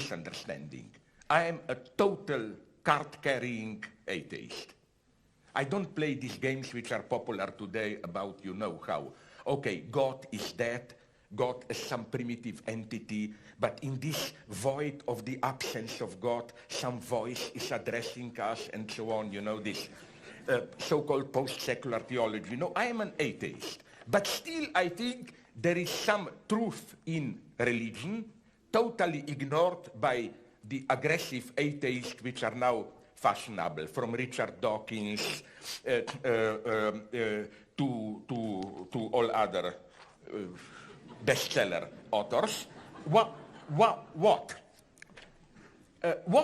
misunderstanding. I am a total card-carrying atheist. I don't play these games which are popular today about you know how. Okay, God is dead, God is some primitive entity, but in this void of the absence of God, some voice is addressing us and so on, you know, this so-called post-secular theology. No, I am an atheist. But still, I think there is some truth in religion, totally ignored by the aggressive atheists which are now fashionable, from Richard Dawkins to all other bestseller authors. What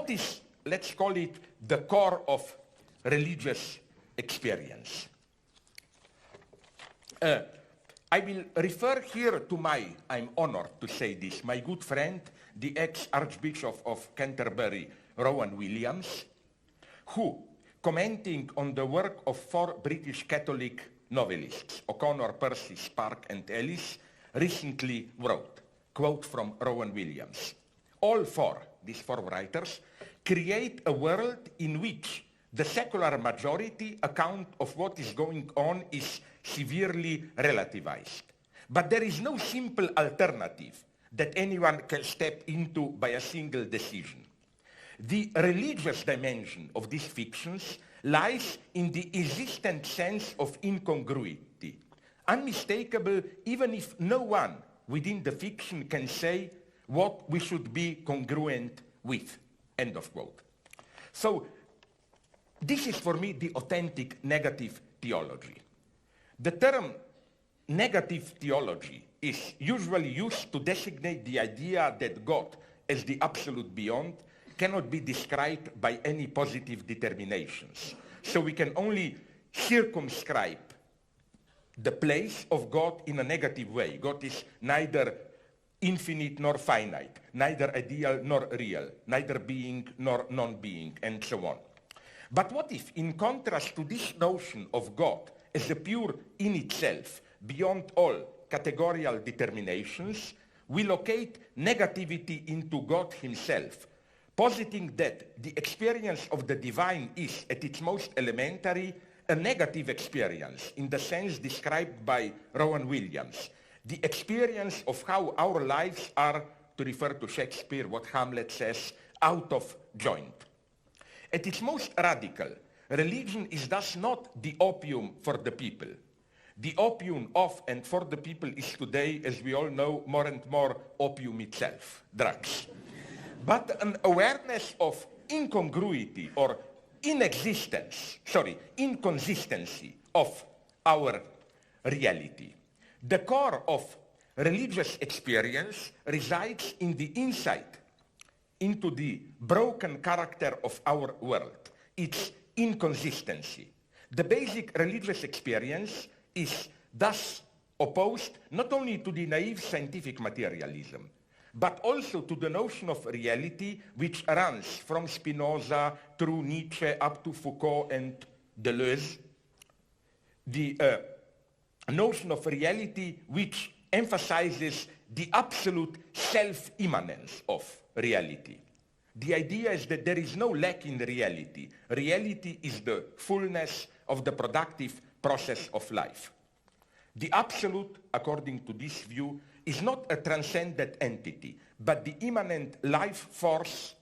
is, let's call it, the core of religious experience? I will refer here to I'm honored to say this, my good friend, the ex-Archbishop of Canterbury, Rowan Williams, who, commenting on the work of 4 British Catholic novelists, O'Connor, Percy, Spark, and Ellis, recently wrote, quote from Rowan Williams, all 4, these 4 writers, create a world in which the secular majority account of what is going on is severely relativized. But there is no simple alternative that anyone can step into by a single decision. The religious dimension of these fictions lies in the existent sense of incongruity, unmistakable even if no one within the fiction can say what we should be congruent with, end of quote. So this is for me the authentic negative theology. The term negative theology is usually used to designate the idea that God, as the absolute beyond, cannot be described by any positive determinations. So we can only circumscribe the place of God in a negative way. God is neither infinite nor finite, neither ideal nor real, neither being nor non-being, and so on. But what if, in contrast to this notion of God as a pure in itself, beyond all categorical determinations, we locate negativity into God himself, positing that the experience of the divine is, at its most elementary, a negative experience in the sense described by Rowan Williams, the experience of how our lives are, to refer to Shakespeare, what Hamlet says, out of joint. At its most radical, religion is thus not the opium for the people. The opium of and for the people is today, as we all know, more and more opium itself, drugs. But an awareness of incongruity or inconsistency of our reality. The core of religious experience resides in the insight into the broken character of our world, its inconsistency. The basic religious experience is thus opposed not only to the naive scientific materialism, but also to the notion of reality which runs from Spinoza through Nietzsche up to Foucault and Deleuze. The notion of reality which emphasizes the absolute self-immanence of reality. The idea is that there is no lack in reality. Reality is the fullness of the productive process of life. The absolute, according to this view, is not a transcendent entity, but the immanent life force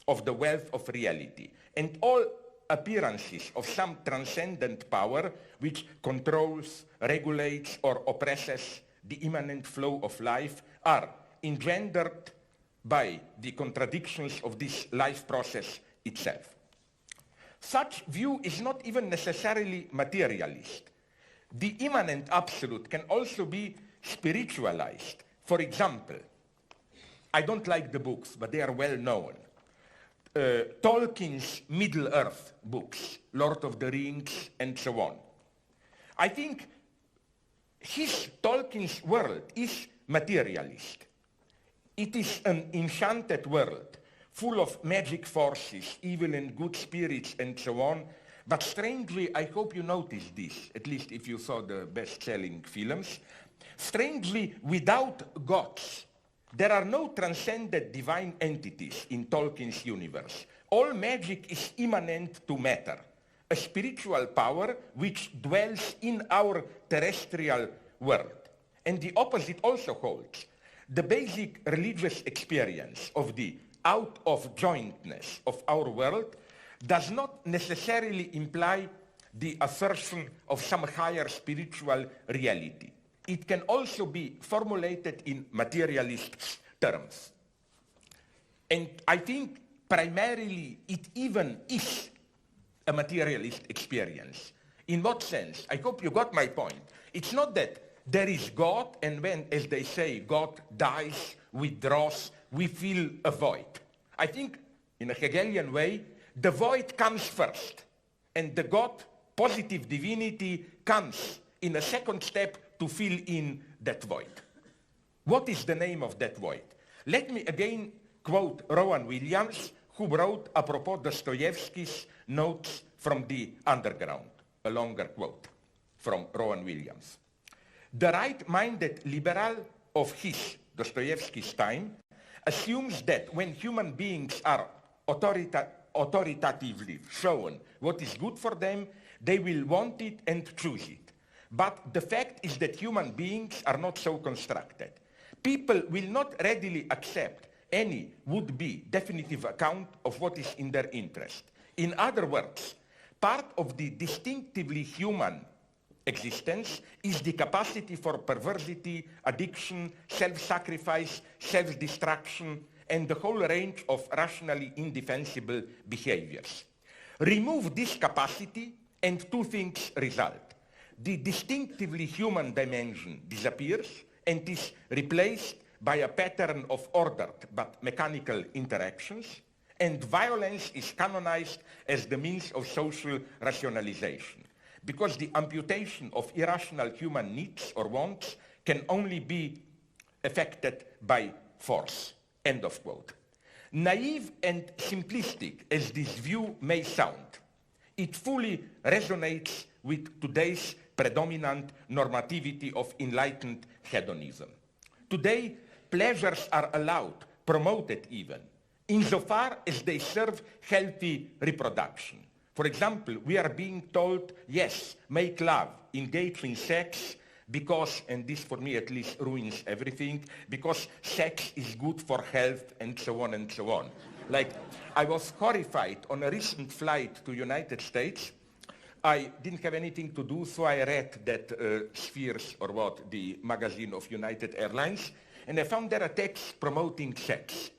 of the wealth of reality. And all appearances of some transcendent power which controls, regulates, or oppresses the immanent flow of life are engendered by the contradictions of this life process itself. Such view is not even necessarily materialist. The immanent absolute can also be spiritualized. For example, I don't like the books, but they are well known. Tolkien's Middle-earth books, Lord of the Rings, and so on. I think Tolkien's world is materialist. It is an enchanted world, full of magic forces, evil and good spirits, and so on. But strangely, I hope you noticed this, at least if you saw the best-selling films, strangely without gods. there are no transcendent divine entities in Tolkien's universe. All magic is immanent to matter, a spiritual power which dwells in our terrestrial world. And the opposite also holds. The basic religious experience of the out-of-jointness of our world does not necessarily imply the assertion of some higher spiritual reality. It can also be formulated in materialist terms. And I think primarily it even is a materialist experience. In what sense? I hope you got my point. It's not that there is God, and when, as they say, God dies, withdraws, we feel a void. I think, in a Hegelian way, the void comes first, and the God, positive divinity, comes in a second step to fill in that void. What is the name of that void? Let me again quote Rowan Williams, who wrote apropos Dostoevsky's Notes from the Underground, a longer quote from Rowan Williams. The right-minded liberal of his, Dostoevsky's time, assumes that when human beings are authoritatively shown what is good for them, they will want it and choose it. But the fact is that human beings are not so constructed. People will not readily accept any would-be definitive account of what is in their interest. In other words, part of the distinctively human existence is the capacity for perversity, addiction, self-sacrifice, self-destruction, and the whole range of rationally indefensible behaviors. Remove this capacity and two things result. The distinctively human dimension disappears and is replaced by a pattern of ordered but mechanical interactions, and violence is canonized as the means of social rationalization, because the amputation of irrational human needs or wants can only be effected by force. End of quote. Naive and simplistic as this view may sound, it fully resonates with today's predominant normativity of enlightened hedonism. Today, pleasures are allowed, promoted even, insofar as they serve healthy reproduction. For example, we are being told, yes, make love, engage in sex, because, and this for me at least ruins everything, because sex is good for health, and so on and so on. Like, I was horrified on a recent flight to United States. I didn't have anything to do, so I read that Spheres, or what, the magazine of United Airlines, and I found there a text promoting sex.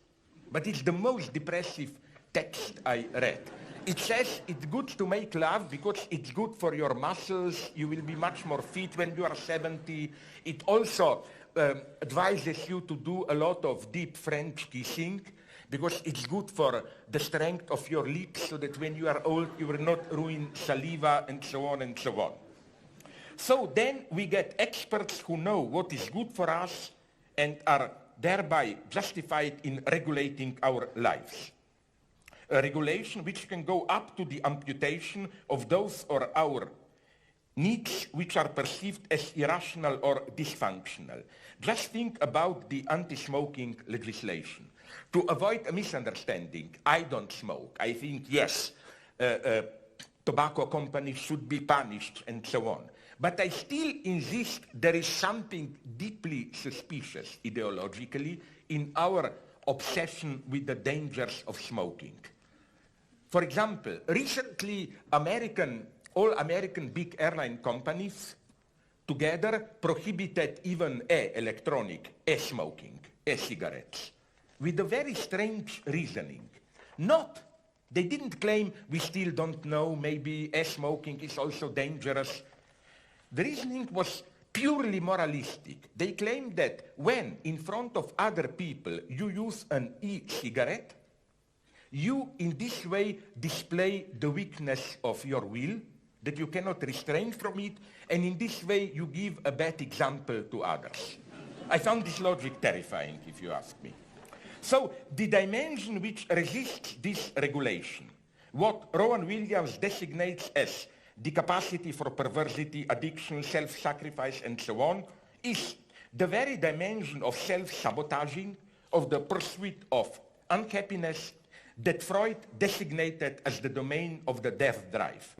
But it's the most depressive text I read. It says it's good to make love because it's good for your muscles. You will be much more fit when you are 70. It also advises you to do a lot of deep French kissing because it's good for the strength of your lips so that when you are old, you will not ruin saliva and so on and so on. So then we get experts who know what is good for us and are thereby justified in regulating our lives. A regulation which can go up to the amputation of those or our needs which are perceived as irrational or dysfunctional. Just think about the anti-smoking legislation. To avoid a misunderstanding, I don't smoke. I think, yes, tobacco companies should be punished and so on. But I still insist there is something deeply suspicious ideologically in our obsession with the dangers of smoking. For example, recently all American big airline companies together prohibited even e-smoking, e-cigarettes, with a very strange reasoning. They didn't claim we still don't know, maybe e-smoking is also dangerous. The reasoning was purely moralistic. They claimed that when in front of other people you use an e-cigarette, you in this way display the weakness of your will, that you cannot restrain from it, and in this way you give a bad example to others. I found this logic terrifying, if you ask me. So the dimension which resists this regulation, what Rowan Williams designates as the capacity for perversity, addiction, self-sacrifice, and so on, is the very dimension of self-sabotaging of the pursuit of unhappiness that Freud designated as the domain of the death drive.